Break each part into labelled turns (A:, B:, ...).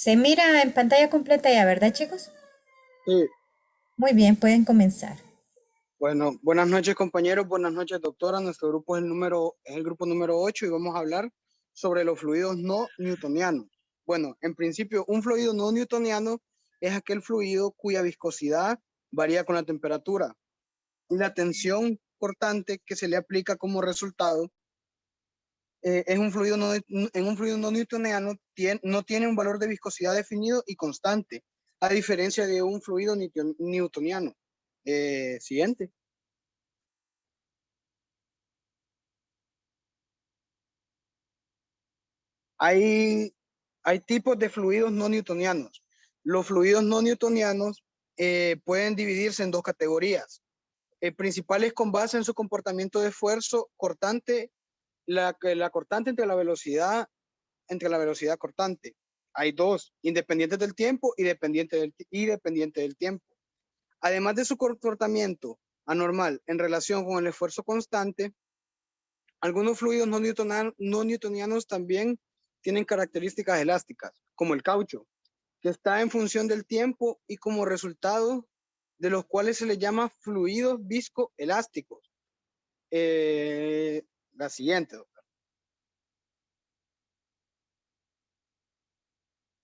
A: Se mira en pantalla completa ya, ¿verdad, chicos?
B: Sí,
A: Muy bien, pueden comenzar.
B: bueno, buenas noches compañeros, buenas noches doctora. Nuestro grupo es el grupo número 8 y vamos a hablar sobre los fluidos no newtonianos. Bueno, en principio, un fluido no newtoniano es aquel fluido cuya viscosidad varía con la temperatura y la tensión cortante que se le aplica como resultado. Es un fluido en un fluido no newtoniano no tiene un valor de viscosidad definido y constante, a diferencia de un fluido newtoniano. Siguiente. Hay, hay tipos de fluidos no newtonianos. Los fluidos no newtonianos pueden dividirse en dos categorías. Principales con base en su comportamiento de esfuerzo cortante, la cortante entre la velocidad cortante. Hay dos, independientes del tiempo y dependiente del tiempo. Además de su comportamiento anormal en relación con el esfuerzo constante, algunos fluidos no newtonianos también tienen características elásticas, como el caucho, que está en función del tiempo y como resultado de los cuales se le llama fluidos viscoelásticos. La siguiente.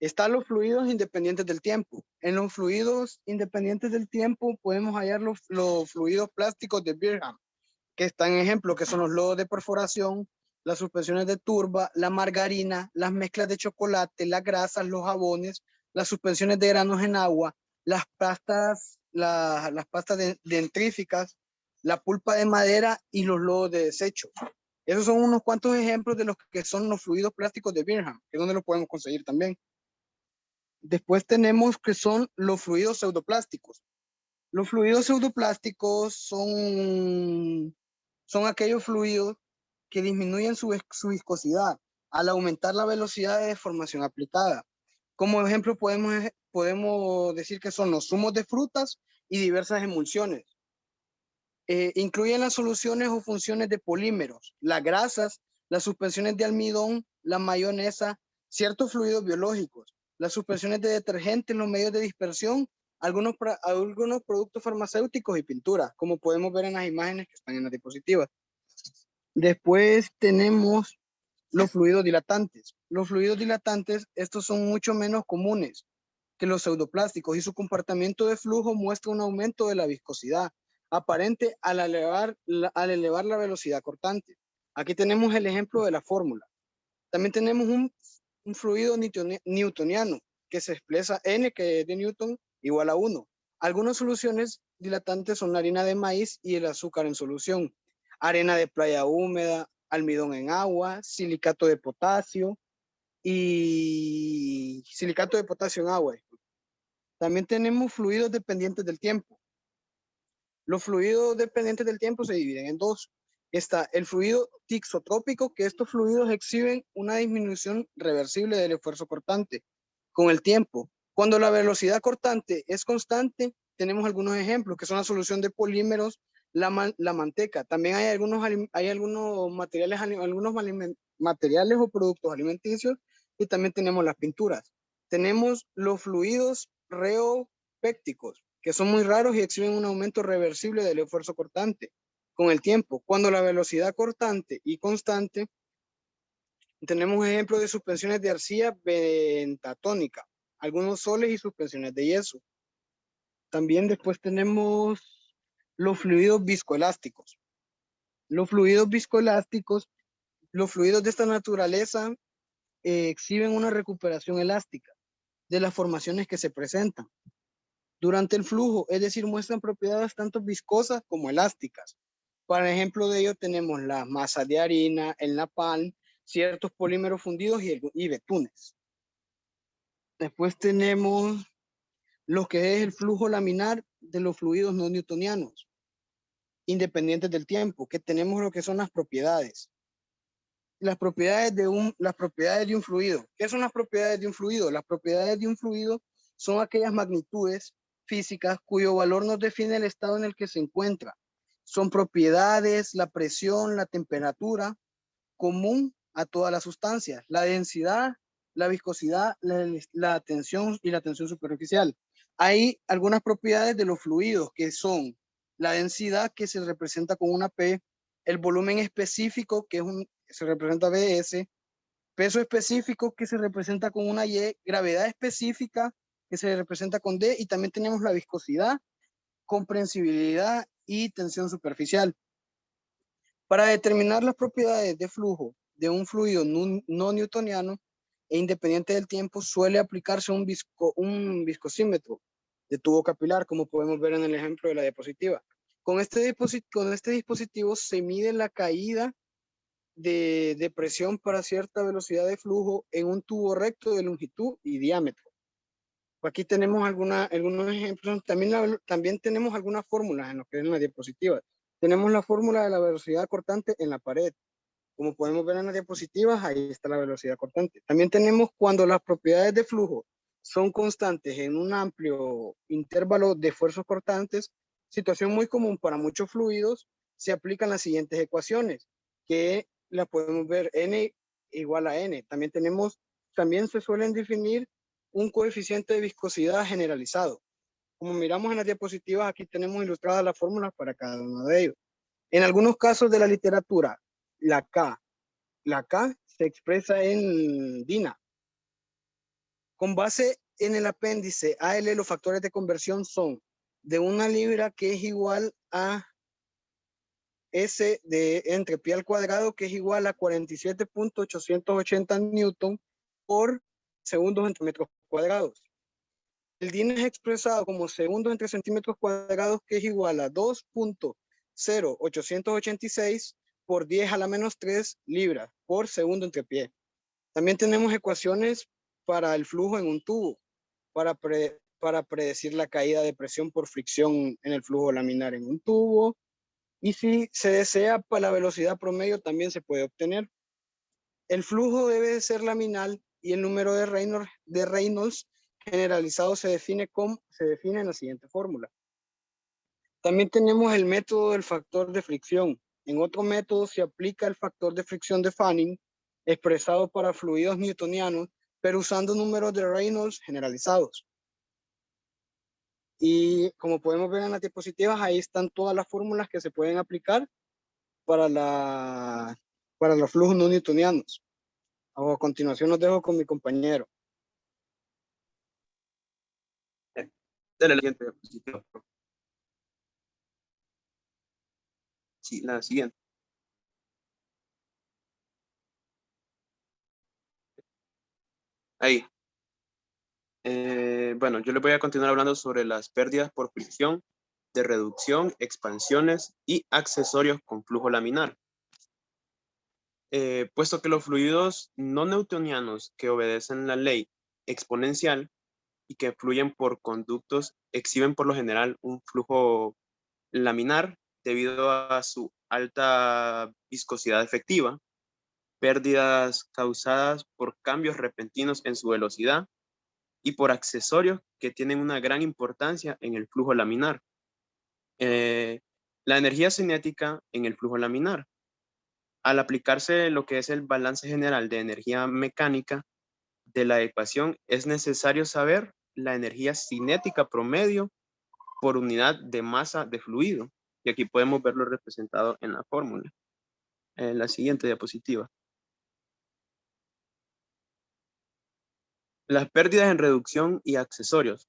B: Están los fluidos independientes del tiempo. En los fluidos independientes del tiempo podemos hallar los fluidos plásticos de Birham, que están en ejemplo, que son los lodos de perforación, las suspensiones de turba, la margarina, las mezclas de chocolate, las grasas, los jabones, las suspensiones de granos en agua, las pastas dentríficas, la pulpa de madera y los lodos de desecho. Esos son unos cuantos ejemplos de los que son los fluidos plásticos de Birham, que es donde lo podemos conseguir también. Después tenemos que son los fluidos pseudoplásticos. Los fluidos pseudoplásticos son aquellos fluidos que disminuyen su viscosidad al aumentar la velocidad de deformación aplicada. Como ejemplo, podemos decir que son los zumos de frutas y diversas emulsiones. Incluyen las soluciones o funciones de polímeros, las grasas, las suspensiones de almidón, la mayonesa, ciertos fluidos biológicos, las suspensiones de detergentes, los medios de dispersión, algunos productos farmacéuticos y pinturas, como podemos ver en las imágenes que están en las diapositivas. Después tenemos los fluidos dilatantes. Los fluidos dilatantes, estos son mucho menos comunes que los pseudoplásticos y su comportamiento de flujo muestra un aumento de la viscosidad aparente al elevar la velocidad cortante. Aquí tenemos el ejemplo de la fórmula. También tenemos un fluido newtoniano que se expresa N, que es de Newton, igual a 1. Algunas soluciones dilatantes son la harina de maíz y el azúcar en solución, arena de playa húmeda, almidón en agua, silicato de potasio en agua. También tenemos fluidos dependientes del tiempo. Los fluidos dependientes del tiempo se dividen en dos. Está el fluido tixotrópico, que estos fluidos exhiben una disminución reversible del esfuerzo cortante con el tiempo. Cuando la velocidad cortante es constante, tenemos algunos ejemplos, que son la solución de polímeros, la manteca. También hay algunos materiales o productos alimenticios y también tenemos las pinturas. Tenemos los fluidos reopécticos, que son muy raros y exhiben un aumento reversible del esfuerzo cortante con el tiempo. Cuando la velocidad cortante y constante, tenemos ejemplos de suspensiones de arcilla pentatónica, algunos soles y suspensiones de yeso. También después tenemos los fluidos viscoelásticos. Los fluidos viscoelásticos, los fluidos de esta naturaleza exhiben una recuperación elástica de las formaciones que se presentan durante el flujo, es decir, muestran propiedades tanto viscosas como elásticas. Para ejemplo de ello tenemos las masas de harina, el napalm, ciertos polímeros fundidos y betunes. Después tenemos lo que es el flujo laminar de los fluidos no newtonianos, independientes del tiempo, que tenemos lo que son las propiedades. Las propiedades de un fluido. ¿Qué son las propiedades de un fluido? Las propiedades de un fluido son aquellas magnitudes físicas cuyo valor nos define el estado en el que se encuentra. Son propiedades, la presión, la temperatura común a todas las sustancias, la densidad la viscosidad, la tensión y la tensión superficial. Hay algunas propiedades de los fluidos que son la densidad, que se representa con una P, el volumen específico, que se representa BS, peso específico, que se representa con una Y, gravedad específica, que se representa con D, y también tenemos la viscosidad, comprensibilidad y tensión superficial. Para determinar las propiedades de flujo de un fluido no newtoniano e independiente del tiempo, suele aplicarse un viscosímetro de tubo capilar, como podemos ver en el ejemplo de la diapositiva. Con este dispositivo se mide la caída de presión para cierta velocidad de flujo en un tubo recto de longitud y diámetro. Aquí tenemos algunos ejemplos. También tenemos algunas fórmulas en lo que es en la diapositiva. Tenemos la fórmula de la velocidad cortante en la pared. Como podemos ver en las diapositivas, ahí está la velocidad cortante. También tenemos cuando las propiedades de flujo son constantes en un amplio intervalo de esfuerzos cortantes, situación muy común para muchos fluidos, se aplican las siguientes ecuaciones, que las podemos ver N igual a N. También se suelen definir un coeficiente de viscosidad generalizado. Como miramos en las diapositivas, aquí tenemos ilustradas las fórmulas para cada uno de ellos. En algunos casos de la literatura, la K se expresa en DINA. Con base en el apéndice AL, los factores de conversión son de 1 libra, que es igual a S entre pi al cuadrado, que es igual a 47.880 newton por segundos entre metros cuadrados. El DINA es expresado como segundos entre centímetros cuadrados, que es igual a 2.0886 por 10 a la menos 3 libras por segundo entre pie. También tenemos ecuaciones para el flujo en un tubo, para predecir la caída de presión por fricción en el flujo laminar en un tubo. Y si se desea, para la velocidad promedio también se puede obtener. El flujo debe de ser laminal y el número de Reynolds generalizado se define en la siguiente fórmula. También tenemos el método del factor de fricción. En otro método se aplica el factor de fricción de Fanning, expresado para fluidos newtonianos, pero usando números de Reynolds generalizados. Y como podemos ver en las diapositivas, ahí están todas las fórmulas que se pueden aplicar para los flujos no newtonianos. A continuación los dejo con mi compañero.
C: Dale la siguiente diapositiva. Sí, la siguiente. Ahí. Bueno, yo les voy a continuar hablando sobre las pérdidas por fricción, de reducción, expansiones y accesorios con flujo laminar. Puesto que los fluidos no newtonianos que obedecen la ley exponencial y que fluyen por conductos exhiben por lo general un flujo laminar debido a su alta viscosidad efectiva, pérdidas causadas por cambios repentinos en su velocidad y por accesorios que tienen una gran importancia en el flujo laminar. La energía cinética en el flujo laminar. Al aplicarse lo que es el balance general de energía mecánica de la ecuación, es necesario saber la energía cinética promedio por unidad de masa de fluido. Y aquí podemos verlo representado en la fórmula. En la siguiente diapositiva. Las pérdidas en reducción y accesorios.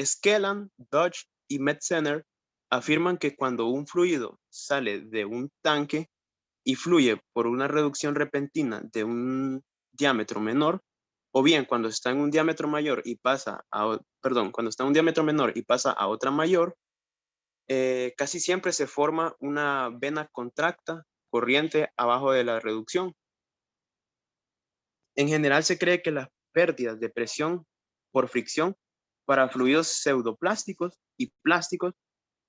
C: Skellan, Dodge y Metzener afirman que cuando un fluido sale de un tanque y fluye por una reducción repentina de un diámetro menor, o bien cuando está en un diámetro mayor y pasa a, cuando está en un diámetro menor y pasa a otra mayor, casi siempre se forma una vena contracta corriente abajo de la reducción. En general se cree que las pérdidas de presión por fricción para fluidos pseudoplásticos y plásticos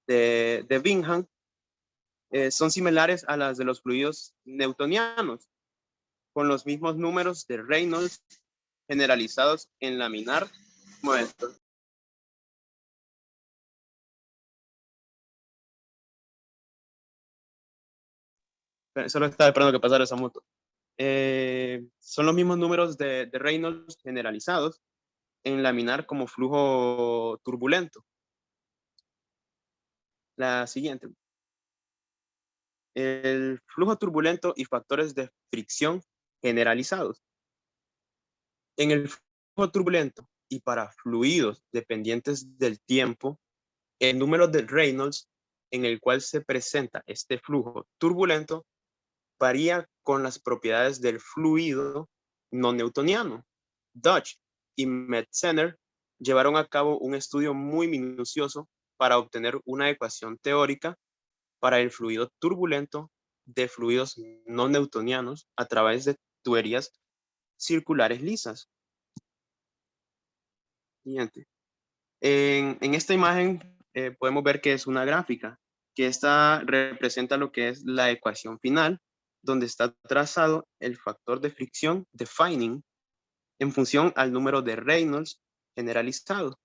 C: de Bingham son similares a las de los fluidos newtonianos, con los mismos números de Reynolds generalizados en laminar como esto. Solo estaba esperando que pasara esa moto. Son los mismos números de Reynolds generalizados en laminar como flujo turbulento. La siguiente. El flujo turbulento y factores de fricción generalizados. En el flujo turbulento y para fluidos dependientes del tiempo, el número de Reynolds en el cual se presenta este flujo turbulento varía con las propiedades del fluido no newtoniano. Dodge y Metzener llevaron a cabo un estudio muy minucioso para obtener una ecuación teórica para el fluido turbulento de fluidos no newtonianos a través de tuberías circulares lisas. Siguiente. En esta imagen podemos ver que es una gráfica, que esta representa lo que es la ecuación final, donde está trazado el factor de fricción defining en función al número de Reynolds generalizado.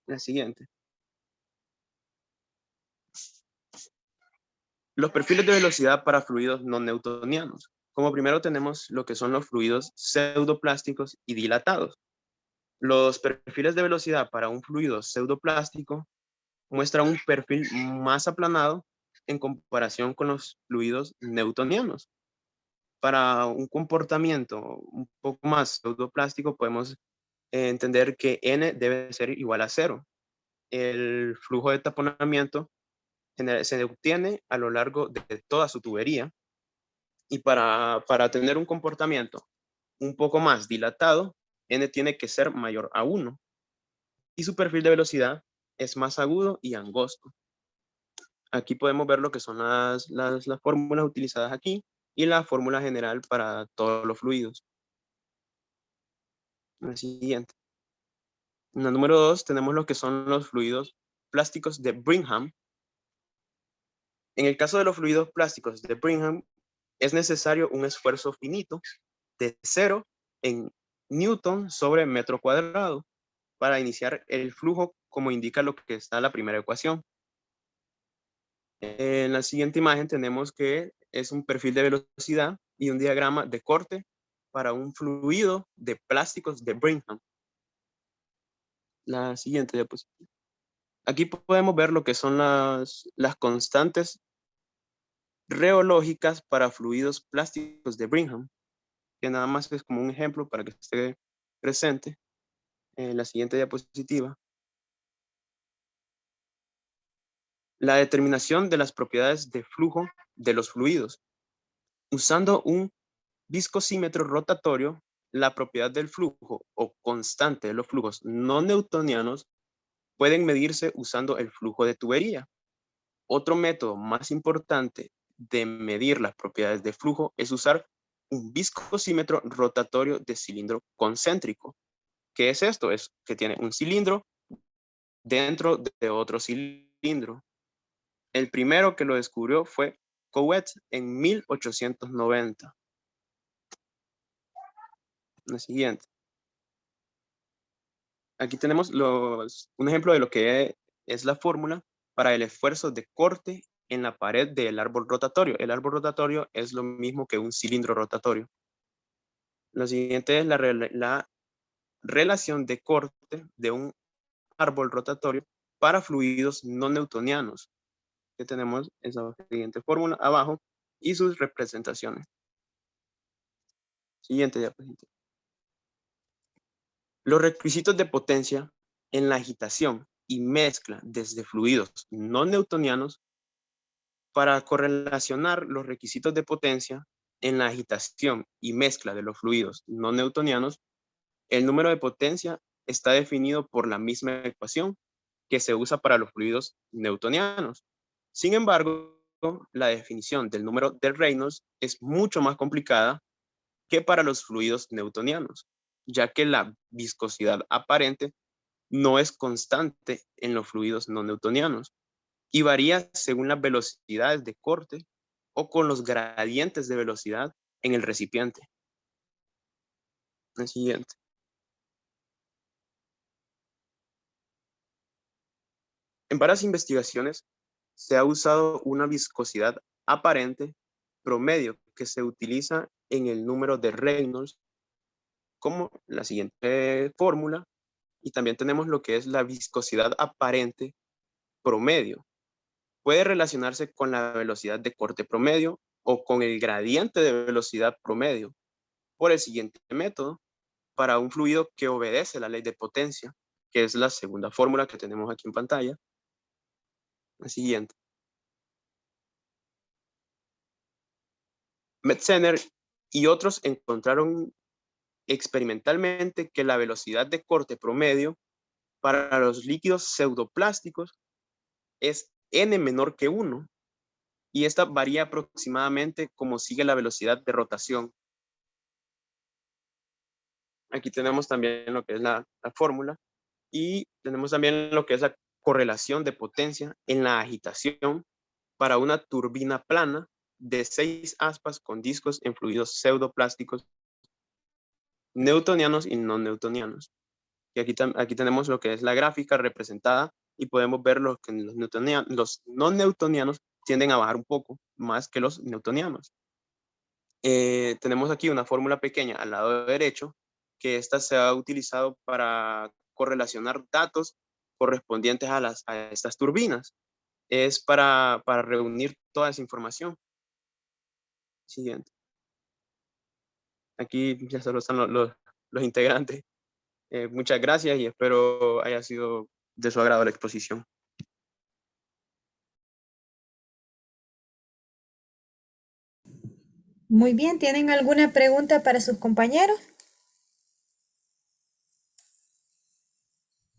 C: La siguiente. Los perfiles de velocidad para fluidos no newtonianos. Como primero tenemos lo que son los fluidos pseudoplásticos y dilatados. Los perfiles de velocidad para un fluido pseudoplástico muestran un perfil más aplanado en comparación con los fluidos newtonianos. Para un comportamiento un poco más pseudoplástico podemos entender que n debe ser igual a 0. El flujo de taponamiento se obtiene a lo largo de toda su tubería y para tener un comportamiento un poco más dilatado, n tiene que ser mayor a 1 y su perfil de velocidad es más agudo y angosto. Aquí podemos ver lo que son las fórmulas utilizadas aquí y la fórmula general para todos los fluidos. La siguiente. En la número 2 tenemos lo que son los fluidos plásticos de Brigham. En el caso de los fluidos plásticos de Brigham, es necesario un esfuerzo finito de 0 en newton sobre metro cuadrado para iniciar el flujo, como indica lo que está en la primera ecuación. En la siguiente imagen tenemos que es un perfil de velocidad y un diagrama de corte para un fluido de plásticos de Brigham. La siguiente diapositiva. Aquí podemos ver lo que son las constantes reológicas para fluidos plásticos de Brigham, que nada más es como un ejemplo para que esté presente en la siguiente diapositiva. La determinación de las propiedades de flujo de los fluidos. Usando un viscosímetro rotatorio, la propiedad del flujo o constante de los flujos no newtonianos pueden medirse usando el flujo de tubería. Otro método más importante de medir las propiedades de flujo es usar un viscosímetro rotatorio de cilindro concéntrico. ¿Qué es esto? Es que tiene un cilindro dentro de otro cilindro. El primero que lo descubrió fue Couette en 1890. La siguiente. Aquí tenemos un ejemplo de lo que es la fórmula para el esfuerzo de corte en la pared del árbol rotatorio. El árbol rotatorio es lo mismo que un cilindro rotatorio. Lo siguiente es la relación de corte de un árbol rotatorio para fluidos no newtonianos. Que tenemos esa siguiente fórmula abajo y sus representaciones. Siguiente diapositiva. Los requisitos de potencia en la agitación y mezcla desde fluidos no newtonianos. Para correlacionar los requisitos de potencia en la agitación y mezcla de los fluidos no newtonianos, el número de potencia está definido por la misma ecuación que se usa para los fluidos newtonianos. Sin embargo, la definición del número de Reynolds es mucho más complicada que para los fluidos newtonianos, ya que la viscosidad aparente no es constante en los fluidos no newtonianos y varía según las velocidades de corte o con los gradientes de velocidad en el recipiente. El siguiente. En varias investigaciones se ha usado una viscosidad aparente promedio que se utiliza en el número de Reynolds como la siguiente fórmula, y también tenemos lo que es la viscosidad aparente promedio. Puede relacionarse con la velocidad de corte promedio o con el gradiente de velocidad promedio por el siguiente método para un fluido que obedece la ley de potencia, que es la segunda fórmula que tenemos aquí en pantalla. La siguiente. Metzener y otros encontraron experimentalmente que la velocidad de corte promedio para los líquidos pseudoplásticos es n menor que 1, y esta varía aproximadamente como sigue la velocidad de rotación. Aquí tenemos también lo que es la fórmula, y tenemos también lo que es la correlación de potencia en la agitación para una turbina plana de 6 aspas con discos en fluidos pseudoplásticos newtonianos y no newtonianos. Y aquí tenemos lo que es la gráfica representada, y podemos ver que los no newtonianos tienden a bajar un poco más que los newtonianos. Tenemos aquí una fórmula pequeña al lado derecho, que esta se ha utilizado para correlacionar datos correspondientes a estas turbinas. Es para reunir toda esa información. Siguiente. Aquí ya solo están los integrantes. Muchas gracias y espero haya sido de su agrado la exposición.
A: Muy bien, ¿tienen alguna pregunta para sus compañeros?